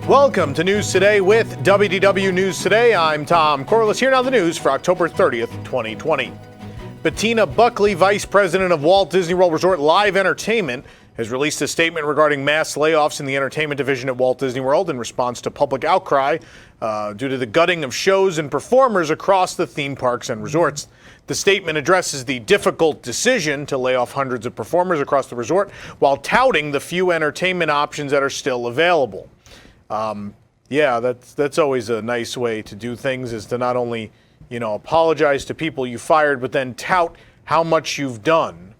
Welcome to News Today with WDW News Today. I'm Tom Corliss. Here now the news for October 30th, 2020. Bettina Buckley, Vice President of Walt Disney World Resort Live Entertainment, has released a statement regarding mass layoffs in the entertainment division at Walt Disney World in response to public outcry due to the gutting of shows and performers across the theme parks and resorts. The statement addresses the difficult decision to lay off hundreds of performers across the resort while touting the few entertainment options that are still available. Yeah, that's always a nice way to do things, is to not only, apologize to people you fired, but then tout how much you've done.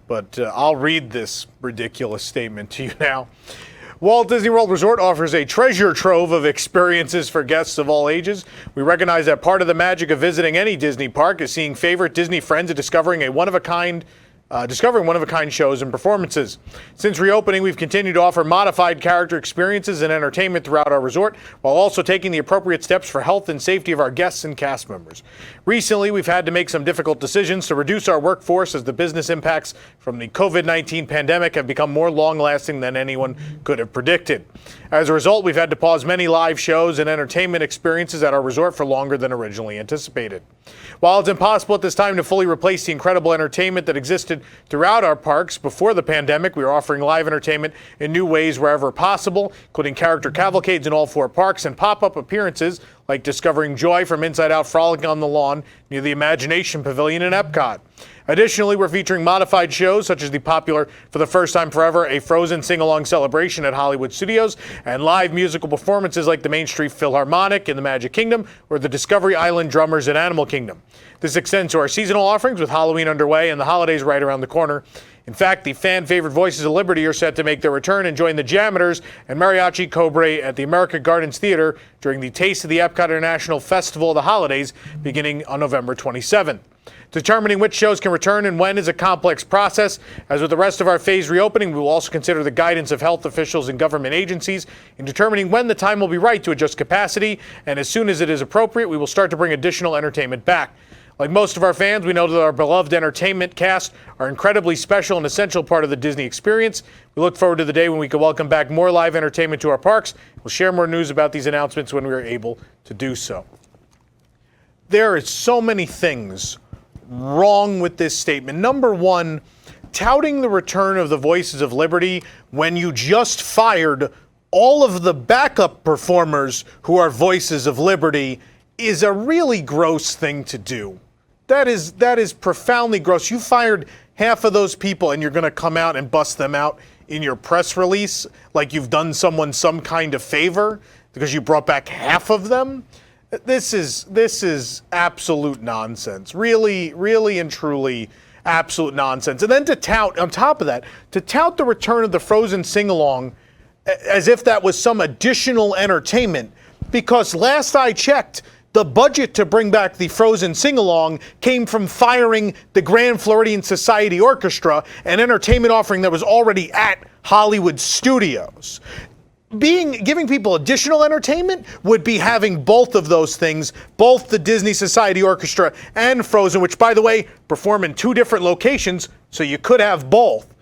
But I'll read this ridiculous statement to you now. Walt Disney World Resort offers a treasure trove of experiences for guests of all ages. We recognize that part of the magic of visiting any Disney park is seeing favorite Disney friends and discovering one-of-a-kind shows and performances. Since reopening, we've continued to offer modified character experiences and entertainment throughout our resort, while also taking the appropriate steps for health and safety of our guests and cast members. Recently, we've had to make some difficult decisions to reduce our workforce as the business impacts from the COVID-19 pandemic have become more long-lasting than anyone could have predicted. As a result, we've had to pause many live shows and entertainment experiences at our resort for longer than originally anticipated. While it's impossible at this time to fully replace the incredible entertainment that existed throughout our parks before the pandemic, we are offering live entertainment in new ways wherever possible, including character cavalcades in all 4 parks and pop-up appearances like discovering joy from Inside Out frolicking on the lawn near the Imagination Pavilion in EPCOT. Additionally, we're featuring modified shows such as the popular For the First Time Forever, a Frozen Sing-Along Celebration at Hollywood Studios, and live musical performances like the Main Street Philharmonic in the Magic Kingdom or the Discovery Island Drummers in Animal Kingdom. This extends to our seasonal offerings with Halloween underway and the holidays right around the corner. In fact, the fan-favorite Voices of Liberty are set to make their return and join the Jammers and Mariachi Cobre at the American Gardens Theater during the Taste of the Epcot International Festival of the Holidays beginning on November 27th. Determining which shows can return and when is a complex process. As with the rest of our phased reopening, we will also consider the guidance of health officials and government agencies in determining when the time will be right to adjust capacity, and as soon as it is appropriate, we will start to bring additional entertainment back. Like most of our fans, we know that our beloved entertainment cast are incredibly special and essential part of the Disney experience. We look forward to the day when we can welcome back more live entertainment to our parks. We'll share more news about these announcements when we are able to do so. There are so many things wrong with this statement. Number one, touting the return of the Voices of Liberty when you just fired all of the backup performers who are Voices of Liberty is a really gross thing to do. That is profoundly gross. You fired half of those people and you're going to come out and bust them out in your press release like you've done someone some kind of favor because you brought back half of them? This is absolute nonsense. Really and truly absolute nonsense. And then to tout, on top of that, to tout the return of the Frozen sing-along as if that was some additional entertainment, because last I checked, the budget to bring back the Frozen sing-along came from firing the Grand Floridian Society Orchestra, an entertainment offering that was already at Hollywood Studios. Giving people additional entertainment would be having both of those things, both the Disney Society Orchestra and Frozen, which, by the way, perform in 2 different locations, so you could have both.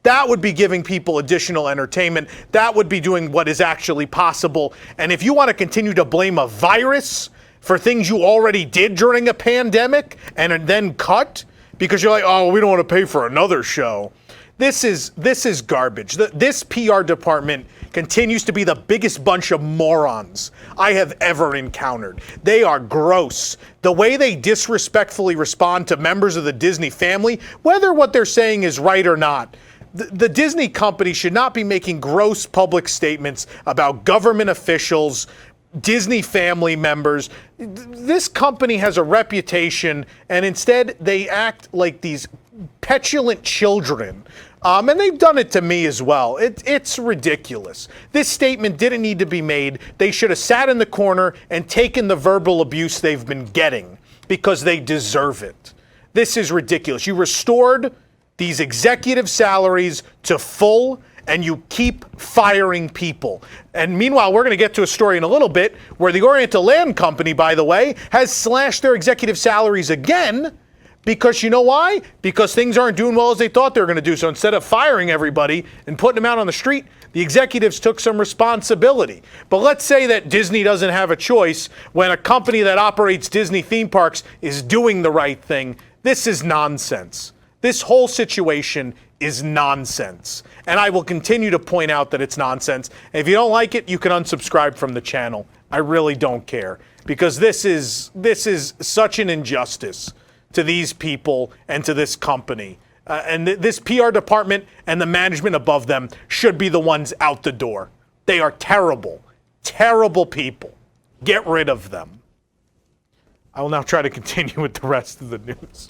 That would be giving people additional entertainment. That would be doing what is actually possible. And if you want to continue to blame a virus for things you already did during a pandemic and then cut because you're like, oh, we don't want to pay for another show. This is garbage. This PR department continues to be the biggest bunch of morons I have ever encountered. They are gross. The way they disrespectfully respond to members of the Disney family, whether what they're saying is right or not, the Disney company should not be making gross public statements about government officials, Disney family members. This company has a reputation, and instead they act like these petulant children. And they've done it to me as well. It's ridiculous. This statement didn't need to be made. They should have sat in the corner and taken the verbal abuse they've been getting because they deserve it. This is ridiculous. You restored these executive salaries to full, and you keep firing people. And meanwhile, we're going to get to a story in a little bit where the Oriental Land Company, by the way, has slashed their executive salaries again Because you know why? Because things aren't doing well as they thought they were going to do. So instead of firing everybody and putting them out on the street, the executives took some responsibility. But let's say that Disney doesn't have a choice when a company that operates Disney theme parks is doing the right thing. This is nonsense. This whole situation is nonsense. And I will continue to point out that it's nonsense. And if you don't like it, you can unsubscribe from the channel. I really don't care, because this is such an injustice to these people and to this company. And this PR department and the management above them should be the ones out the door. They are terrible, terrible people. Get rid of them. I will now try to continue with the rest of the news.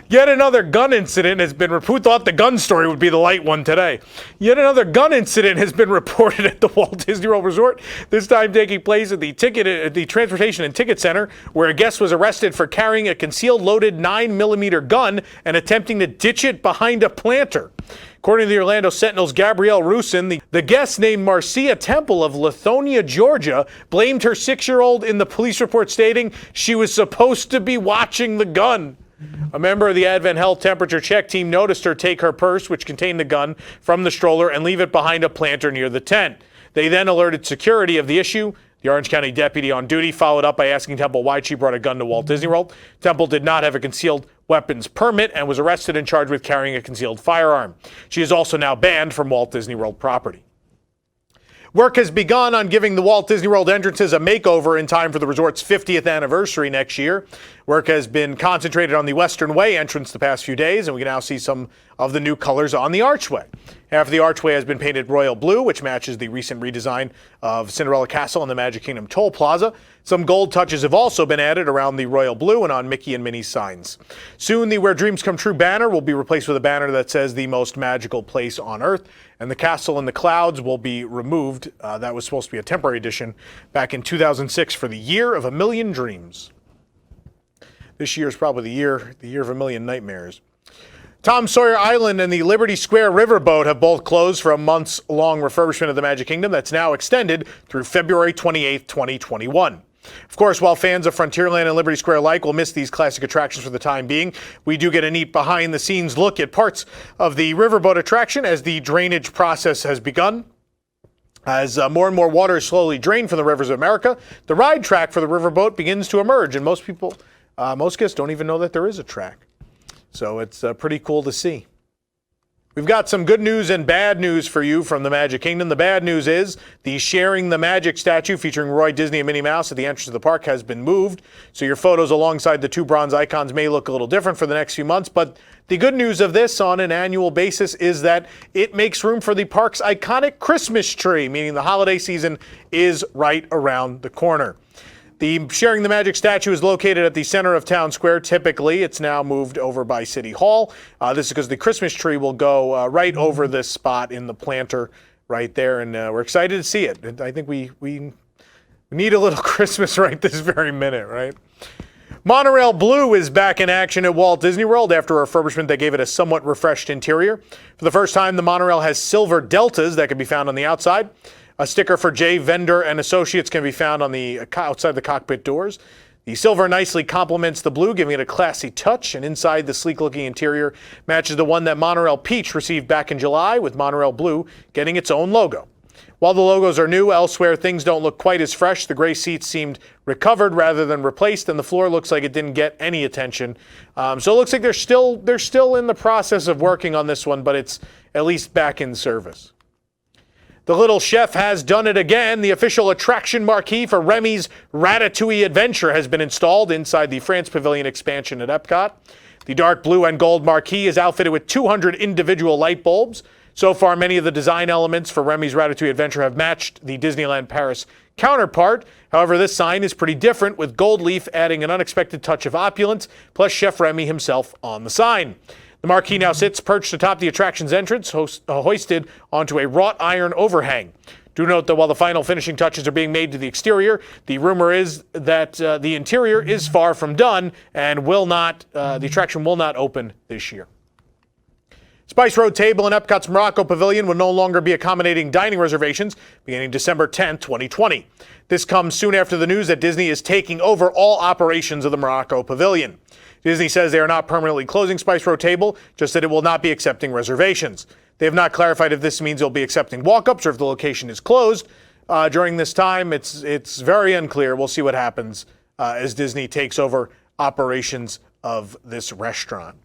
Yet another gun incident has been reported. Who thought the gun story would be the light one today? Yet another gun incident has been reported at the Walt Disney World Resort, this time taking place at the Transportation and Ticket Center, where a guest was arrested for carrying a concealed loaded 9mm gun and attempting to ditch it behind a planter. According to the Orlando Sentinel's Gabrielle Rusin, the guest named Marcia Temple of Lithonia, Georgia, blamed her 6-year-old in the police report, stating she was supposed to be watching the gun. A member of the Advent Health temperature check team noticed her take her purse, which contained the gun, from the stroller and leave it behind a planter near the tent. They then alerted security of the issue. The Orange County deputy on duty followed up by asking Temple why she brought a gun to Walt Disney World. Temple did not have a concealed weapons permit and was arrested and charged with carrying a concealed firearm. She is also now banned from Walt Disney World property. Work has begun on giving the Walt Disney World entrances a makeover in time for the resort's 50th anniversary next year. Work has been concentrated on the Western Way entrance the past few days, and we can now see some of the new colors on the archway. Half of the archway has been painted royal blue, which matches the recent redesign of Cinderella Castle and the Magic Kingdom Toll Plaza. Some gold touches have also been added around the royal blue and on Mickey and Minnie's signs. Soon, the Where Dreams Come True banner will be replaced with a banner that says the most magical place on earth, and the castle in the clouds will be removed. That was supposed to be a temporary addition back in 2006 for the year of a million dreams. This year is probably the year of a million nightmares. Tom Sawyer Island and the Liberty Square Riverboat have both closed for a months-long refurbishment of the Magic Kingdom that's now extended through February 28, 2021. Of course, while fans of Frontierland and Liberty Square alike will miss these classic attractions for the time being, we do get a neat behind-the-scenes look at parts of the riverboat attraction as the drainage process has begun. As more and more water is slowly drained from the rivers of America, the ride track for the riverboat begins to emerge, and most guests don't even know that there is a track. So it's pretty cool to see. We've got some good news and bad news for you from the Magic Kingdom. The bad news is the Sharing the Magic statue featuring Roy Disney and Minnie Mouse at the entrance of the park has been moved. So your photos alongside the two bronze icons may look a little different for the next few months. But the good news of this on an annual basis is that it makes room for the park's iconic Christmas tree, meaning the holiday season is right around the corner. The Sharing the Magic statue is located at the center of Town Square. Typically, it's now moved over by City Hall. This is because the Christmas tree will go right over this spot in the planter right there, and we're excited to see it. I think we need a little Christmas right this very minute, right? Monorail Blue is back in action at Walt Disney World after a refurbishment that gave it a somewhat refreshed interior. For the first time, the monorail has silver deltas that can be found on the outside. A sticker for J. Vendor and Associates can be found on the outside the cockpit doors. The silver nicely complements the blue, giving it a classy touch, and inside the sleek-looking interior matches the one that Monorail Peach received back in July, with Monorail Blue getting its own logo. While the logos are new, elsewhere things don't look quite as fresh. The gray seats seemed recovered rather than replaced, and the floor looks like it didn't get any attention. So it looks like they're still in the process of working on this one, but it's at least back in service. The Little Chef has done it again. The official attraction marquee for Remy's Ratatouille Adventure has been installed inside the France Pavilion expansion at EPCOT. The dark blue and gold marquee is outfitted with 200 individual light bulbs. So far, many of the design elements for Remy's Ratatouille Adventure have matched the Disneyland Paris counterpart. However, this sign is pretty different, with gold leaf adding an unexpected touch of opulence, plus Chef Remy himself on the sign. The marquee now sits perched atop the attraction's entrance, hoisted onto a wrought iron overhang. Do note that while the final finishing touches are being made to the exterior, the rumor is that the interior is far from done and the attraction will not open this year. Spice Road Table in Epcot's Morocco Pavilion will no longer be accommodating dining reservations beginning December 10, 2020. This comes soon after the news that Disney is taking over all operations of the Morocco Pavilion. Disney says they are not permanently closing Spice Road Table, just that it will not be accepting reservations. They have not clarified if this means they'll be accepting walk-ups or if the location is closed during this time. It's very unclear. We'll see what happens as Disney takes over operations of this restaurant.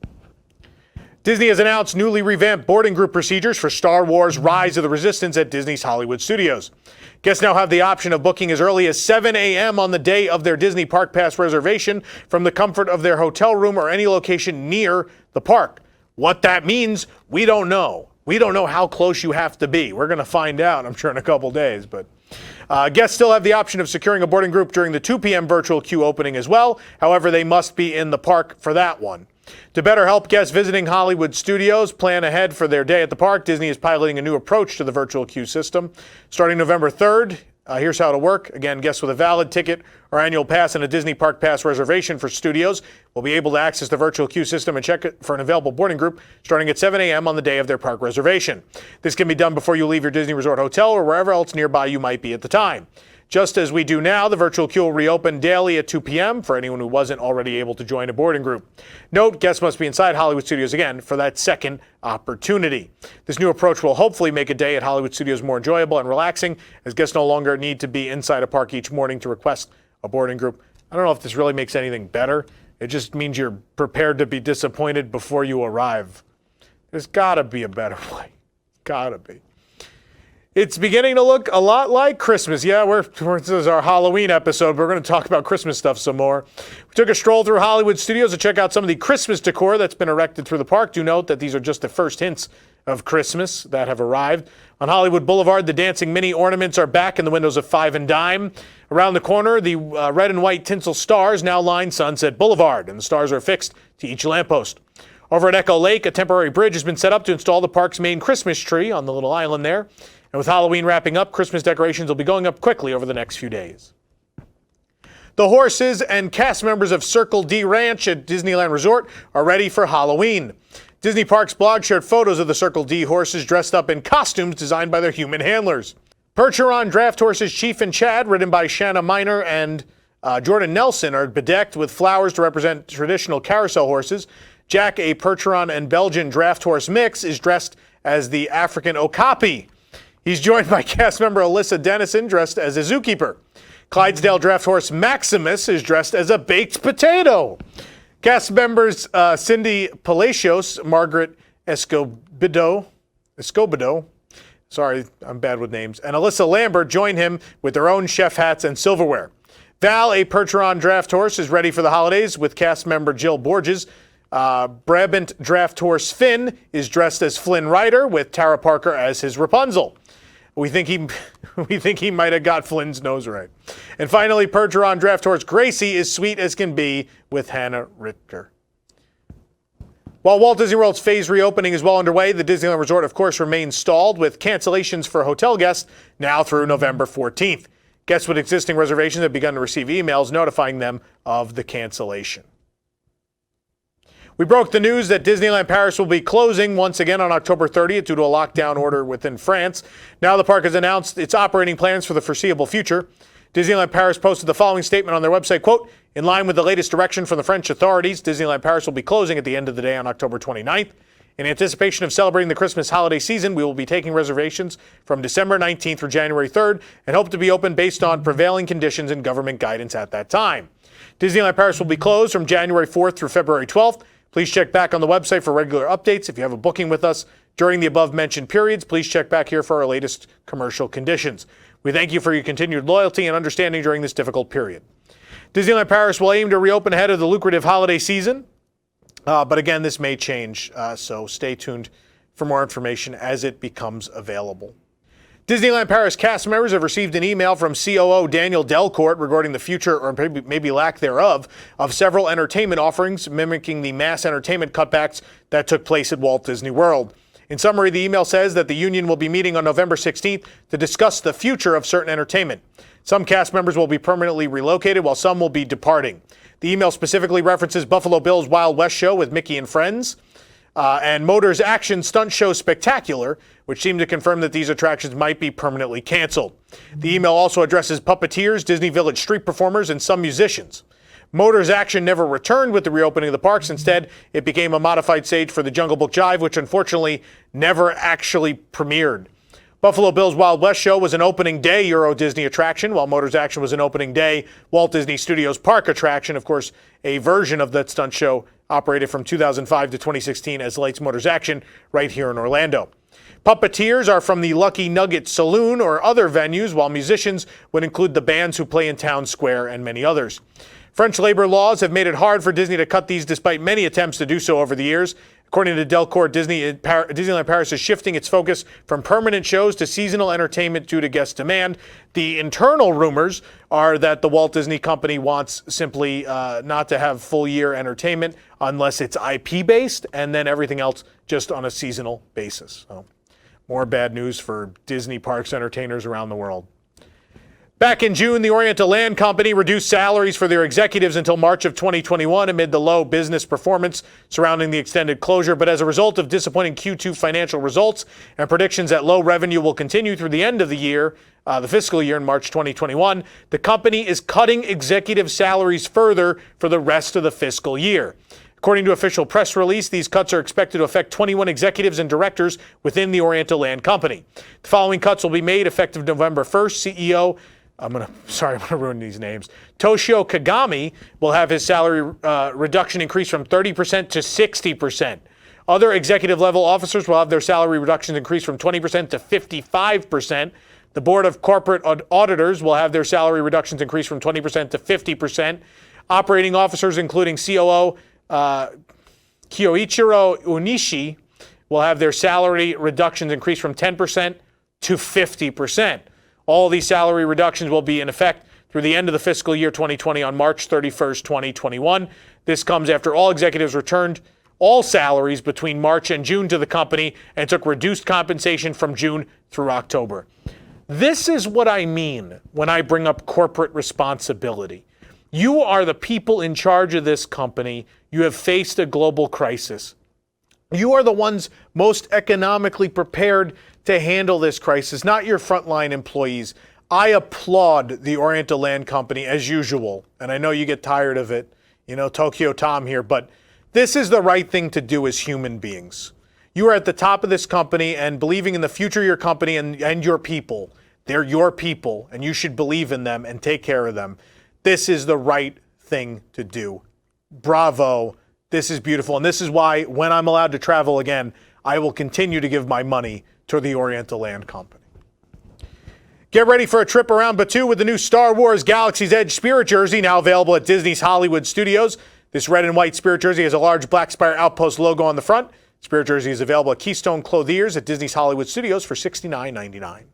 Disney has announced newly revamped boarding group procedures for Star Wars Rise of the Resistance at Disney's Hollywood Studios. Guests now have the option of booking as early as 7 a.m. on the day of their Disney Park Pass reservation from the comfort of their hotel room or any location near the park. What that means, we don't know. We don't know how close you have to be. We're going to find out, I'm sure, in a couple days. But guests still have the option of securing a boarding group during the 2 p.m. virtual queue opening as well. However, they must be in the park for that one. To better help guests visiting Hollywood Studios plan ahead for their day at the park, Disney is piloting a new approach to the virtual queue system. Starting November 3rd, here's how it'll work. Again, guests with a valid ticket or annual pass and a Disney Park Pass reservation for studios will be able to access the virtual queue system and check it for an available boarding group starting at 7 a.m. on the day of their park reservation. This can be done before you leave your Disney Resort hotel or wherever else nearby you might be at the time. Just as we do now, the virtual queue will reopen daily at 2 p.m. for anyone who wasn't already able to join a boarding group. Note, guests must be inside Hollywood Studios again for that second opportunity. This new approach will hopefully make a day at Hollywood Studios more enjoyable and relaxing, as guests no longer need to be inside a park each morning to request a boarding group. I don't know if this really makes anything better. It just means you're prepared to be disappointed before you arrive. There's got to be a better way. Got to be. It's beginning to look a lot like Christmas. Yeah, this is our Halloween episode. We're going to talk about Christmas stuff some more. We took a stroll through Hollywood Studios to check out some of the Christmas decor that's been erected through the park. Do note that these are just the first hints of Christmas that have arrived. On Hollywood Boulevard, the dancing mini ornaments are back in the windows of Five and Dime. Around the corner, the red and white tinsel stars now line Sunset Boulevard, and the stars are affixed to each lamppost. Over at Echo Lake, a temporary bridge has been set up to install the park's main Christmas tree on the little island there. And with Halloween wrapping up, Christmas decorations will be going up quickly over the next few days. The horses and cast members of Circle D Ranch at Disneyland Resort are ready for Halloween. Disney Parks blog shared photos of the Circle D horses dressed up in costumes designed by their human handlers. Percheron draft horses Chief and Chad, ridden by Shanna Miner and Jordan Nelson, are bedecked with flowers to represent traditional carousel horses. Jack, a Percheron and Belgian draft horse mix, is dressed as the African Okapi. He's joined by cast member Alyssa Dennison, dressed as a zookeeper. Clydesdale draft horse Maximus is dressed as a baked potato. Cast members Cindy Palacios, Margaret Escobedo, sorry, I'm bad with names, and Alyssa Lambert join him with their own chef hats and silverware. Val, a Percheron draft horse, is ready for the holidays with cast member Jill Borges. Brabant draft horse Finn is dressed as Flynn Rider with Tara Parker as his Rapunzel. We think he might have got Flynn's nose right. And finally, Percheron draft horse Gracie is sweet as can be with Hannah Richter. While Walt Disney World's phase reopening is well underway, the Disneyland Resort, of course, remains stalled with cancellations for hotel guests now through November 14th. Guests with existing reservations have begun to receive emails notifying them of the cancellation. We broke the news that Disneyland Paris will be closing once again on October 30th due to a lockdown order within France. Now the park has announced its operating plans for the foreseeable future. Disneyland Paris posted the following statement on their website, quote, "In line with the latest direction from the French authorities, Disneyland Paris will be closing at the end of the day on October 29th. In anticipation of celebrating the Christmas holiday season, we will be taking reservations from December 19th through January 3rd and hope to be open based on prevailing conditions and government guidance at that time. Disneyland Paris will be closed from January 4th through February 12th. Please check back on the website for regular updates. If you have a booking with us during the above-mentioned periods, please check back here for our latest commercial conditions. We thank you for your continued loyalty and understanding during this difficult period." Disneyland Paris will aim to reopen ahead of the lucrative holiday season, but again, this may change, so stay tuned for more information as it becomes available. Disneyland Paris cast members have received an email from COO Daniel Delcourt regarding the future, or maybe lack thereof, of several entertainment offerings mimicking the mass entertainment cutbacks that took place at Walt Disney World. In summary, the email says that the union will be meeting on November 16th to discuss the future of certain entertainment. Some cast members will be permanently relocated, while some will be departing. The email specifically references Buffalo Bill's Wild West show with Mickey and Friends, and Motor's Action Stunt Show Spectacular, which seem to confirm that these attractions might be permanently canceled. The email also addresses puppeteers, Disney Village street performers, and some musicians. Motors action never returned with the reopening of the parks. Instead, it became a modified stage for the Jungle Book Jive, which unfortunately never actually premiered. Buffalo Bill's Wild West show was an opening day Euro Disney attraction, while Motors Action was an opening day Walt Disney Studios park attraction. Of course, a version of that stunt show operated from 2005 to 2016 as Lights Motors Action right here in Orlando. Puppeteers are from the Lucky Nugget Saloon or other venues, while musicians would include the bands who play in Town Square and many others. French labor laws have made it hard for Disney to cut these despite many attempts to do so over the years. According to Decor, Disneyland Paris is shifting its focus from permanent shows to seasonal entertainment due to guest demand. The internal rumors are that the Walt Disney Company wants simply not to have full-year entertainment unless it's IP-based, and then everything else just on a seasonal basis. So, more bad news for Disney parks entertainers around the world. Back in June, the Oriental Land Company reduced salaries for their executives until March of 2021 amid the low business performance surrounding the extended closure. But as a result of disappointing Q2 financial results and predictions that low revenue will continue through the end of the year, the fiscal year in March 2021, the company is cutting executive salaries further for the rest of the fiscal year. According to official press release, these cuts are expected to affect 21 executives and directors within the Oriental Land Company. The following cuts will be made effective November 1st. CEO I'm going to ruin these names. Toshio Kagami will have his salary reduction increased from 30% to 60%. Other executive level officers will have their salary reductions increased from 20% to 55%. The Board of Corporate Auditors will have their salary reductions increased from 20% to 50%. Operating officers, including COO Kyoichiro Unishi, will have their salary reductions increased from 10% to 50%. All these salary reductions will be in effect through the end of the fiscal year 2020 on March 31st, 2021. This comes after all executives returned all salaries between March and June to the company and took reduced compensation from June through October. This is what I mean when I bring up corporate responsibility. You are the people in charge of this company. You have faced a global crisis. You are the ones most economically prepared to handle this crisis, not your frontline employees. I applaud the Oriental Land Company as usual, and I know you get tired of it, Tokyo Tom here, but this is the right thing to do as human beings. You are at the top of this company and believing in the future of your company and your people. They're your people, and you should believe in them and take care of them. This is the right thing to do. Bravo. This is beautiful, and this is why when I'm allowed to travel again, I will continue to give my money to the Oriental Land Company. Get ready for a trip around Batuu with the new Star Wars Galaxy's Edge Spirit jersey, now available at Disney's Hollywood Studios. This red and white Spirit jersey has a large Black Spire Outpost logo on the front. Spirit jersey is available at Keystone Clothiers at Disney's Hollywood Studios for $69.99.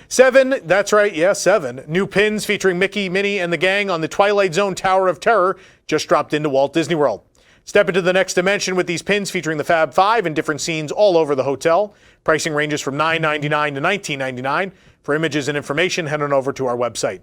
7, that's right, yeah, 7 new pins featuring Mickey, Minnie, and the gang on the Twilight Zone Tower of Terror just dropped into Walt Disney World. Step into the next dimension with these pins featuring the Fab Five in different scenes all over the hotel. Pricing ranges from $9.99 to $19.99. For images and information, head on over to our website.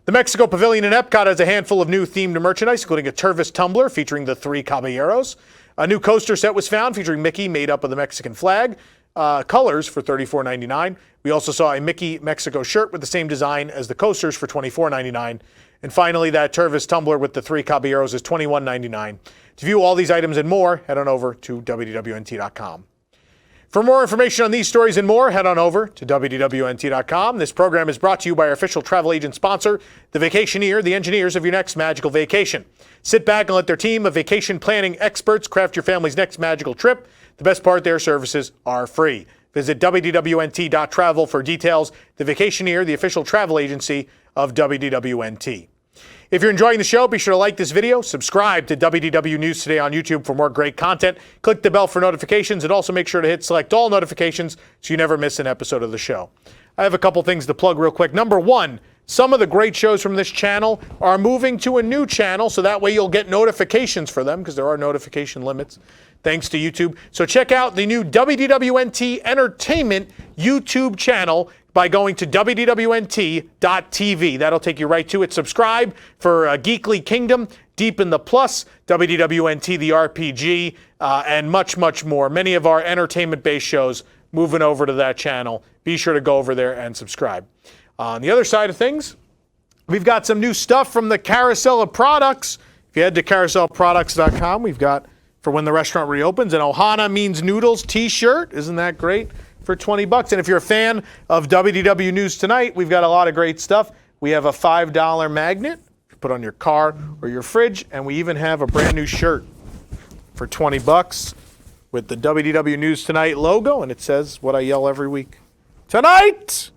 The Mexico Pavilion in EPCOT has a handful of new themed merchandise, including a Tervis tumbler featuring the Three Caballeros. A new coaster set was found featuring Mickey made up of the Mexican flag. Colors for $34.99. We also saw a Mickey Mexico shirt with the same design as the coasters for $24.99. And finally, that Tervis tumbler with the Three Caballeros is $21.99. To view all these items and more, head on over to WDWNT.com. For more information on these stories and more, head on over to WDWNT.com. This program is brought to you by our official travel agent sponsor, The Vacationeer, the engineers of your next magical vacation. Sit back and let their team of vacation planning experts craft your family's next magical trip. The best part, their services are free. Visit WDWNT.travel for details. The Vacationeer, the official travel agency of WDWNT. If you're enjoying the show, be sure to like this video, subscribe to WDW News Today on YouTube for more great content, click the bell for notifications, and also make sure to hit select all notifications so you never miss an episode of the show. I have a couple things to plug real quick. Number one, some of the great shows from this channel are moving to a new channel, so that way you'll get notifications for them because there are notification limits thanks to YouTube. So check out the new WDWNT Entertainment YouTube channel by going to WDWNT.tv. That'll take you right to it. Subscribe for Geekly Kingdom, Deep in the Plus, WDWNT the RPG, and much, much more. Many of our entertainment-based shows moving over to that channel. Be sure to go over there and subscribe. On the other side of things, We've got some new stuff from the Carousel of Products. If you head to carouselproducts.com, we've got for when the restaurant reopens an Ohana Means Noodles t-shirt. Isn't that great? For $20. And if you're a fan of WDW News Tonight, we've got a lot of great stuff. We have a $5 magnet to put on your car or your fridge, and we even have a brand new shirt for $20 with the WDW News Tonight logo, and it says what I yell every week. Tonight!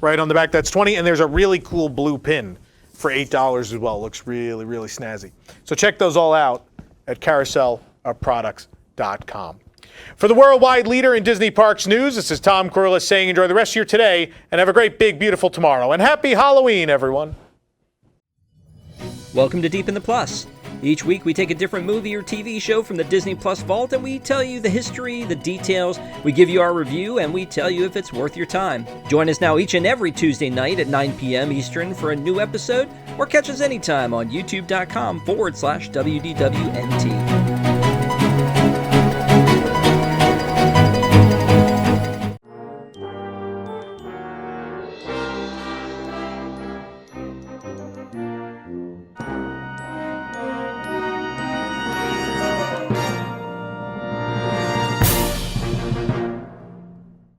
Right on the back, that's $20, and there's a really cool blue pin for $8 as well. Looks really, really snazzy. So check those all out at carouselofproducts.com. For the worldwide leader in Disney Parks news, this is Tom Corliss saying enjoy the rest of your today and have a great, big, beautiful tomorrow. And happy Halloween, everyone. Welcome to Deep in the Plus. Each week we take a different movie or TV show from the Disney Plus vault and we tell you the history, the details, we give you our review, and we tell you if it's worth your time. Join us now each and every Tuesday night at 9 p.m. Eastern for a new episode, or catch us anytime on youtube.com/WDWNT.